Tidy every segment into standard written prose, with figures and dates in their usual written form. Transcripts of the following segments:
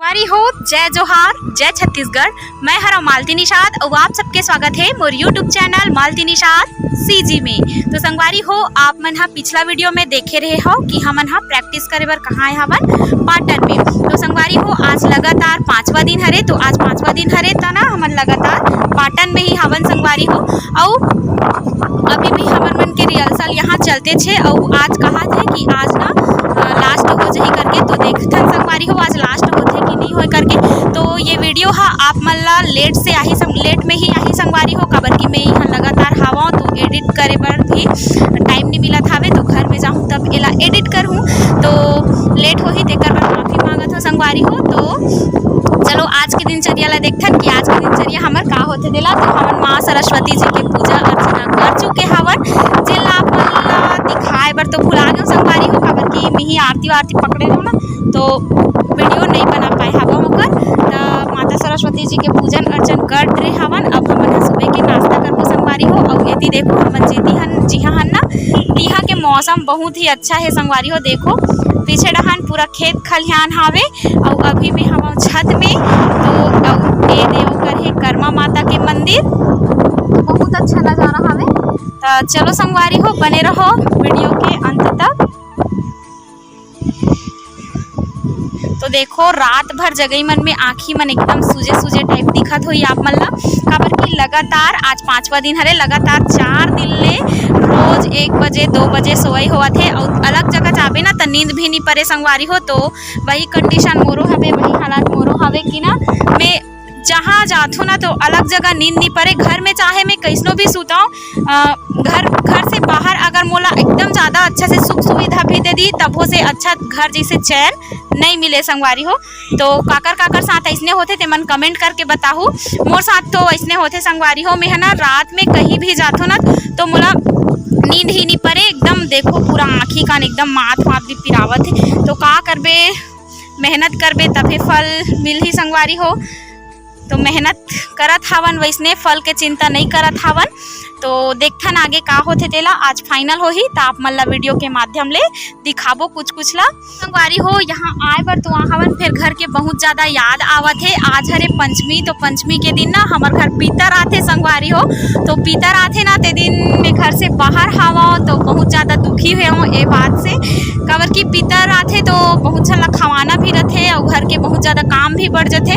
हरी हो, जय जोहार, जय छत्तीसगढ़। मैं हरा मालती निषाद और आप सबके स्वागत है मोर यूट्यूब चैनल मालती निषाद सीजी में। तो संगवारी हो, आप मन पिछला वीडियो में देखे रहे हो कि हमन प्रैक्टिस करे बर कहाँ हवन, पाटन में। तो संगवारी हो, आज लगातार 5वां दिन हरे। तो आज 5वां दिन हरे तो ना हमन लगातार पाटन में ही हवन संगवारी हो। और अभी भी हमन मन के रिहर्सल यहाँ चलते छे। और आज कहा थे कि आज ना लास्ट हो जाही करके। तो देखथन संगवारी हो आज लास्ट होथे कि नहीं हो करके। तो ये वीडियो आप मन ला लेट में ही आही संगवारी हो, काबर कि मैं यहाँ लगातार हवा तो एडिट करे बर भी टाइम नहीं मिलत हवे। तो घर में जाऊँ तब एला एडिट करहूँ, तो लेट होही तेकर बर माफ़ी मांगत हो संगवारी हो। तो चलो आज के दिनचर्या ला देखथन कि आज के दिनचर्या हमर का होथे देला। तो हमन माँ सरस्वती जी के पूजा अर्चना कर चुके हवन, जेला आप मन ला दिखाए बर तो भुला गए संगवारी हो, काबर कि मिही आरती वारती पकड़े हो ना, तो वीडियो नहीं बना पाए हवा मकर। माता सरस्वती जी के पूजन अर्चन कर रहे हवन। अब हमन सुबह के नाश्ता करबो संगवारी हो। और यदि देखो हमन जी हाँ ना, यहाँ के मौसम बहुत ही अच्छा है संगवारी हो। देखो पीछे डहान पूरा खेत खलिहान हावे और अभी भी हम छत में। तो ये देवघर है कर्मा माता के मंदिर, बहुत अच्छा नज़ारा हावे। तो चलो संगवारी हो, बने रहो वीडियो के अंत तक। तो देखो रात भर जगई मन में आँखी मन एकदम सूजे टाइप दिखत हुई आप मन ला, काबर कि लगातार आज 5वां दिन हरे। लगातार 4 दिन ले रोज 1 बजे 2 बजे सोई होवत है। और अलग जगह जाबे ना तो नींद भी नहीं परे संगवारी हो। तो वही कंडीशन मोरो हवे, वही हालात मोरो हवे कि ना मैं जहाँ जाथू ना तो अलग जगह नींद नहीं पड़े। घर में चाहे मैं कैसनो भी सुताऊँ, घर से बाहर अगर मोला एकदम ज़्यादा अच्छा से सुख सुविधा भी दे दी, तब हो से अच्छा घर जैसे चैन नहीं मिले संगवारी हो। तो काकर साथ ऐसने होते ते मन कमेंट करके बताहू। मोर साथ तो ऐसने होते संगवारी हो। मैं है ना रात में कहीं भी जाथो ना तो मोला नींद ही नहीं पड़े एकदम। देखो पूरा आँखी कान एकदम माथ भी पिरावत है। तो का करबे, मेहनत करबे तभी फल मिल ही संगवारी हो। तो मेहनत करत हवन, वैसने फल के चिंता नहीं करत हवन। तो देखथन आगे का होथे तेला। आज फाइनल होही तो आप मन ला वीडियो के माध्यम ले दिखाबो कुछ ला संगवारी हो। यहाँ आए बर तो हवन फिर घर के बहुत ज़्यादा याद आवत है। आज हरे पंचमी, तो पंचमी के दिन ना हमार घर पीतर आथे संगवारी हो। तो पीतर आथे ना ते दिन मैं घर से बाहर हवा तो बहुत ज़्यादा दुखी हुए हूँ ये बात से, काबर कि पीतर आथे तो बहुत झन ला खवाना भी रहते और घर के बहुत ज़्यादा काम भी बढ़ जाते।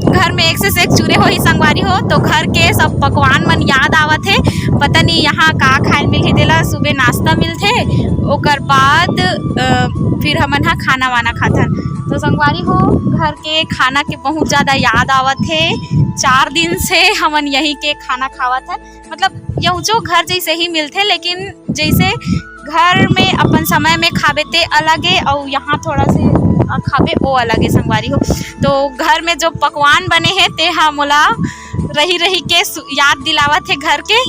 घर में एक से एक चूरे हो ही संगवारी हो। तो घर के सब पकवान मन याद आवत है। पता नहीं यहाँ का खाए मिल ही देला। सुबह नाश्ता मिलते, ओकर बाद फिर हमन खाना वाना खाथन। तो संगवारी हो घर के खाना के बहुत ज़्यादा याद आवत है। 4 दिन से हमन यही के खाना खावत है। मतलब यह जो घर जैसे ही मिलते, लेकिन जैसे घर में अपन समय में खाबे ते अलग है और यहाँ थोड़ा से खाबे वो अलग है संगवारी हो। तो घर में जो पकवान बने हैं ते मोला रही के याद दिलावत है घर के।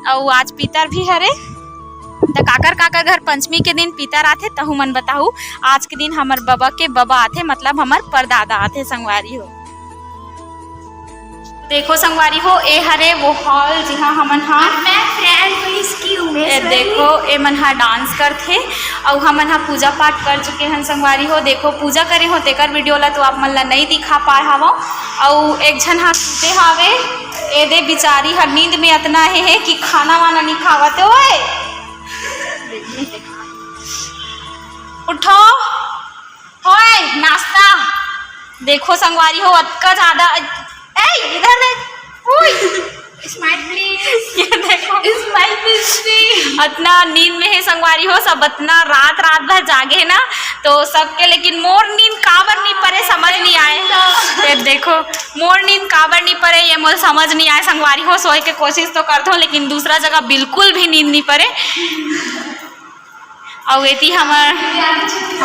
और आज पीतर भी हरे। तो काकर घर पंचमी के दिन पीतर आथे तहु मन बताहू। आज के दिन हमार बाबा के बाबा आथे, मतलब हमार परदादा आथे संगवारी हो। देखो संगवारी हो ए हरे वो हॉल जहाँ हमन देखो ए मन डांस करथे और हमन पूजा पाठ कर चुके हैं संगवारी हो। देखो पूजा करे हो तेकर वीडियो ला तो आप मन ला नहीं दिखा पाए हवा। और एक झन सुते हावे, ए दे बिचारी हर नींद में इतना है कि खाना वाना नहीं खावते। ओए उठो होए नाश्ता। देखो संगवारी हो अतका ज़्यादा, इधर देख, स्माइल प्लीज। ये देखो स्माइल प्लीज। इतना नींद में है संगवारी हो सब, इतना रात भर जागे ना तो सबके। लेकिन मोर नींद काबर नहीं पड़े समझ नहीं आए। ये देखो मोर नींद काबर नहीं पड़े ये मोर समझ नहीं आए संगवारी हो। सोए के कोशिश तो करते हो लेकिन दूसरा जगह बिल्कुल भी नींद नहीं पड़े। और ये हमार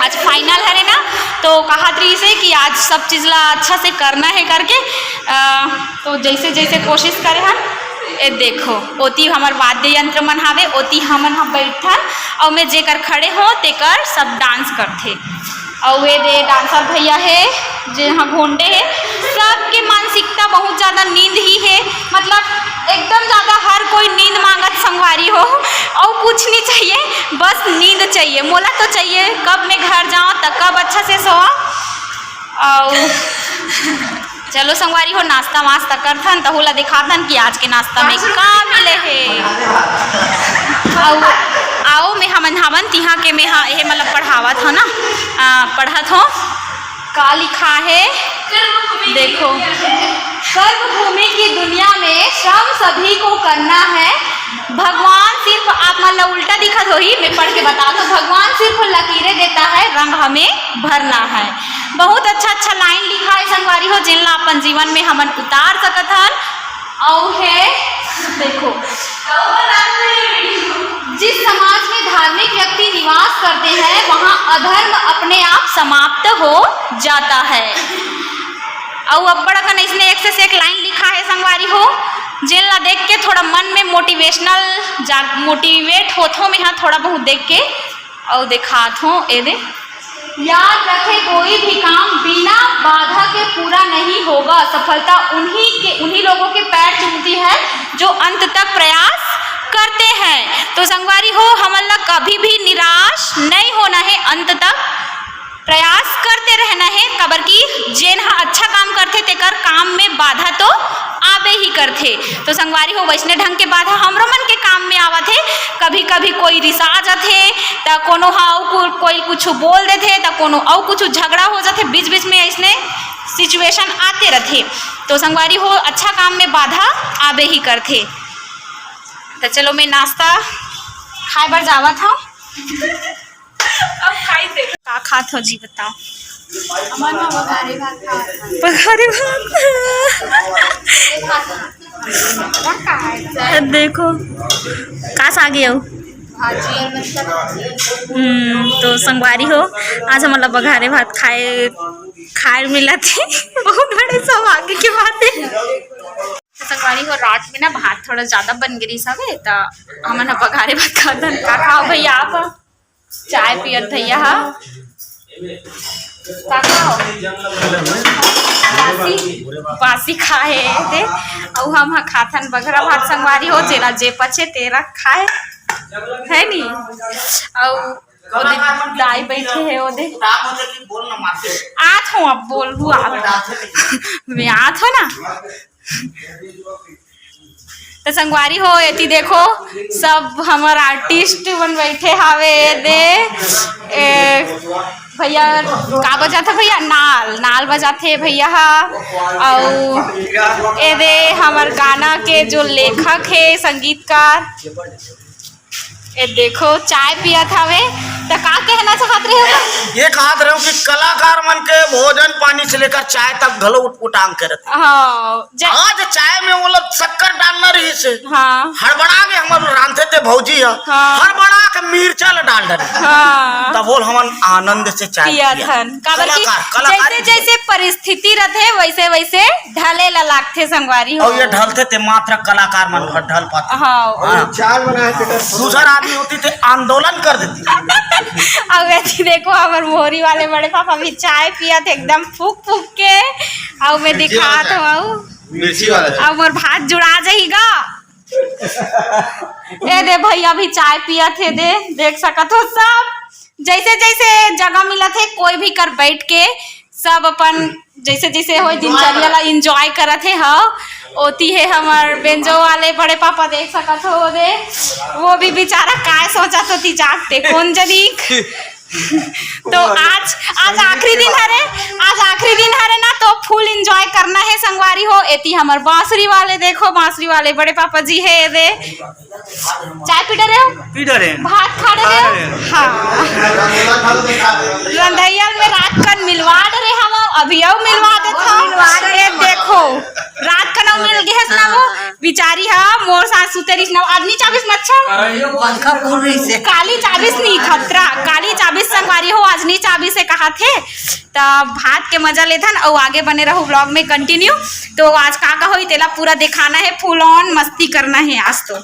आज फाइनल है ना, तो कहा रही से कि आज सब चीज़ ला अच्छा से करना है करके। तो जैसे कोशिश करे हम। ए देखो ओती हमार वाद्य यंत्र मन हावे, ओती हमन बैठन और मैं जेकर खड़े हो तेकर सब डांस करथे। और ये दे डांसर भैया है जो यहाँ घोंडे है। सबके मानसिकता बहुत ज़्यादा नींद ही है, मतलब एकदम ज़्यादा हर कोई नींद मांगत संगवारी हो। और कुछ नहीं चाहिए, बस नींद चाहिए। मोला तो चाहिए कब मैं घर जाऊँ तो कब अच्छा से सोआ। और चलो संगवारी हो नाश्ता वास्ता करथन तो होला दिखाथन कि आज के नाश्ता में का मिले है। आओ में हमन हवन तिहा के में ये मतलब पढ़ावत हो ना, पढ़त हो का लिखा है देखो। कर्मभूमि की दुनिया में श्रम सभी को करना है, भगवान सिर्फ आप मतलब उल्टा दिखत हो ही, मैं पढ़ के बता दो। भगवान सिर्फ लकीरें देता है, रंग हमें भरना है। बहुत अच्छा अच्छा लाइन लिखा है संगवारी हो, जिनला अपन जीवन में हमन उतार सकत हन। और है देखो, जिस समाज में धार्मिक व्यक्ति निवास करते हैं वहाँ अधर्म अपने आप समाप्त हो जाता है। और अब बड़ा कन इसने एक से एक लाइन लिखा है संगवारी हो, जिनला देख के थोड़ा मन में मोटिवेट होत हो। मैं यहाँ थोड़ा बहुत देख के और दिखात हूँ। ए दे, याद रखे कोई भी काम बिना बाधा के पूरा नहीं होगा। सफलता उन्हीं लोगों के पैर चूमती है जो अंत तक प्रयास करते हैं। तो संगवारी हो हमला कभी भी निराश नहीं होना है, अंत तक प्रयास करते रहना है। कबर की जेन हा अच्छा काम करते तेकर काम में बाधा तो आबे ही करते। तो संगवारी हो वैसने ढंग के बाधा हमरो मन के काम में आवत है। कभी कभी कोई रिसा जाते तो कोनो कोई कुछ बोल देते तो कोनो और कुछ झगड़ा हो जाते, बीच बीच में ऐसने सिचुएशन आते रहते। तो संगवारी हो अच्छा काम में बाधा आबे ही करते। तो चलो मैं नाश्ता खाए बर जावत हूँ। अब खाई दे का खात हो जी बताओ। बघारे भात। देखो का सागे हो तो संगवारी हो आज हम मतलब बघारे भात खाए मिला थी। बहुत बड़े सौभाग्य की बात है। संगवारी हो रात में ना भात थोड़ा ज़्यादा बन गई सब है तो हमन बघारे भात खातन। का खाओ भैया आप? चाय पियत भैया का खाओ? बासी खाए थे और हम खाथन बघरा भात संगवारी हो। जेला जे पचे तेरा खाए है नी। और दाई बैठे है ओदे आत हो। अब बोलू आप मैं आत हो ना। तो संगवारी हो एती देखो सब हमार आर्टिस्ट बन बैठे हावे दे। भैया का बजाते भैया? नाल बजाते भैया। और ए दे हमार गाना के जो लेखक है संगीतकार ए देखो चाय पियत हवे। तो का कहना चाहत रहे हो? ये कहत रहे हो कि कलाकार मन के भोजन पानी से लेकर चाय तक घलो उटांग करत। आज चाय में वो लोग शक्कर डालना रही से हड़बड़ा के हम रांधते थे भौजी हड़बड़ा के मिर्चा डाल डरे तब बोल हम आनंद से चाय जैसे जैसे परिस्थिति रहते वैसे वैसे ढले ला लागते संगवारी हो। और ये ढलते थे मात्र कलाकार मन ढल पाते। चाय बनाए दूसरा आदमी होती थे आंदोलन कर देती। अब ऐसी देखो हमारे मोहरी वाले बड़े पापा भी चाय पिया थे एकदम फूक फूक के। और मैं दिखात हूँ मिर्ची वाला और भात जुड़ा जाएगा। ए दे भैया भी चाय पिया थे दे देख सकत हो। सब जैसे जैसे जगह मिला थे कोई भी कर बैठ के सब अपन जैसे जैसे हो दिनचर्या ला इंजॉय करत है। ओती है हमार बेंजो वाले बड़े पापा देख सकत हो दे। वो भी बेचारा काय सोचा तो ती जागते कौन जदीक। तो आज आखिरी दिन हरे। आज आखिरी दिन हरे ना तो फुल एंजॉय करना है संगवारी हो। एती हमार बांसुरी वाले देखो बांसुरी वाले बड़े पापा जी है दे। चाय पी रहे हो? पी रहे भात खा रहे हो? हाँ रंधैया में रात कन मिलवा रहे हम अभी मिलवा देते देखो रात का नाम मिल गया ना वो बिचारी मोर साथ सुतेरिस ना आदमी 24 मच्छर काली 24 नहीं खतरा काली 24 संगवारी हो। आज नहीं 24 से कहा थे तब भात के मजा लेथन और आगे बने रहो ब्लॉग में कंटिन्यू। तो आज का हो तेला पूरा दिखाना है, फुल ऑन मस्ती करना है आज तो।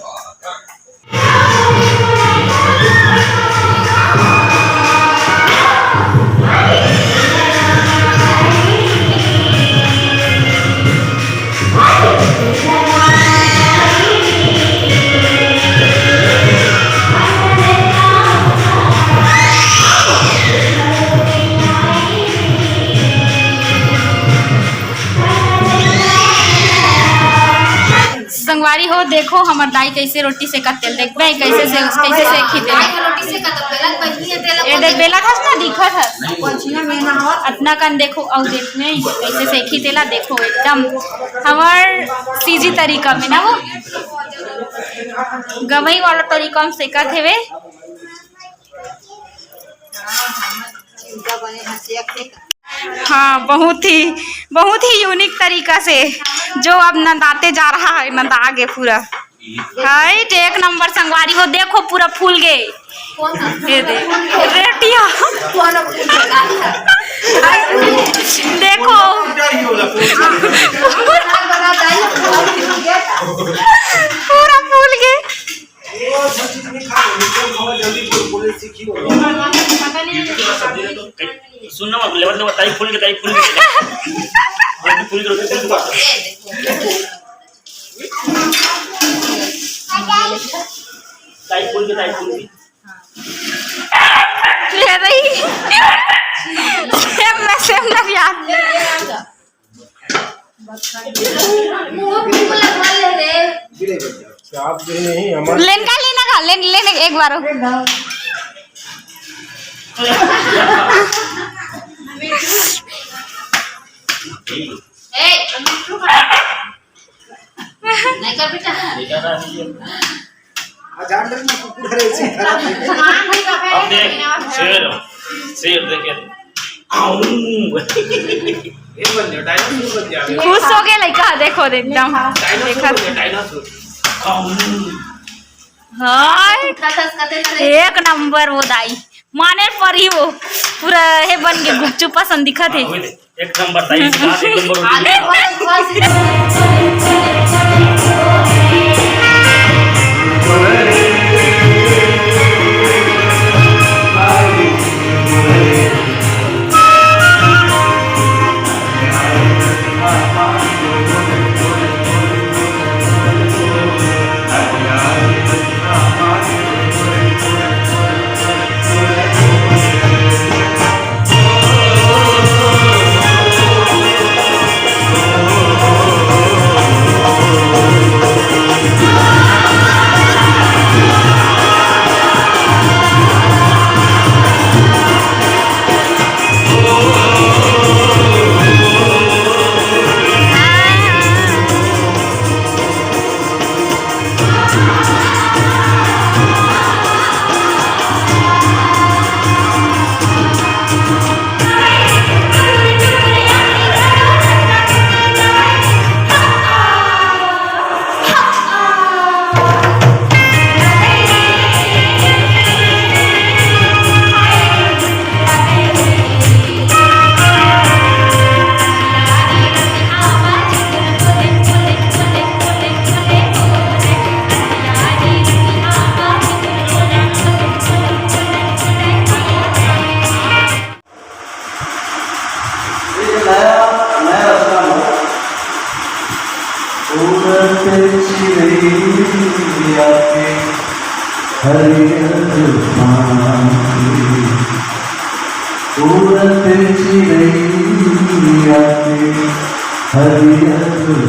संगवारी हो देखो हमर दाई कैसे रोटी से का तेल देखबे कैसे सेखी तेल ए देख बेला था ना दिखत है अपना कन देखो और देखने कैसे सेखी तेला देखो एकदम हमार सीजी तरीका में ना वो गवई वाला तरीका में सेकत हेवे। हाँ बहुत ही यूनिक तरीका से जो अब नंदाते जा रहा है नंदा आगे पूरा हाइट एक नंबर संगवारी हो देखो पूरा फूल गए रेटिया देखो पूरा फूल गए सुनना मत लेवल लेवल ताई फूल के ताई फूल के ले रही सेम ना यार लेना का लेने एक बार नहीं कर बेटा शेर देखे खुश हो गए लड़का देखो एकदम एक नंबर वो दाई माने पर ही वो पूरा है बन के गुपचुप पसंद दिखा थे एक नंबर ताई हरियर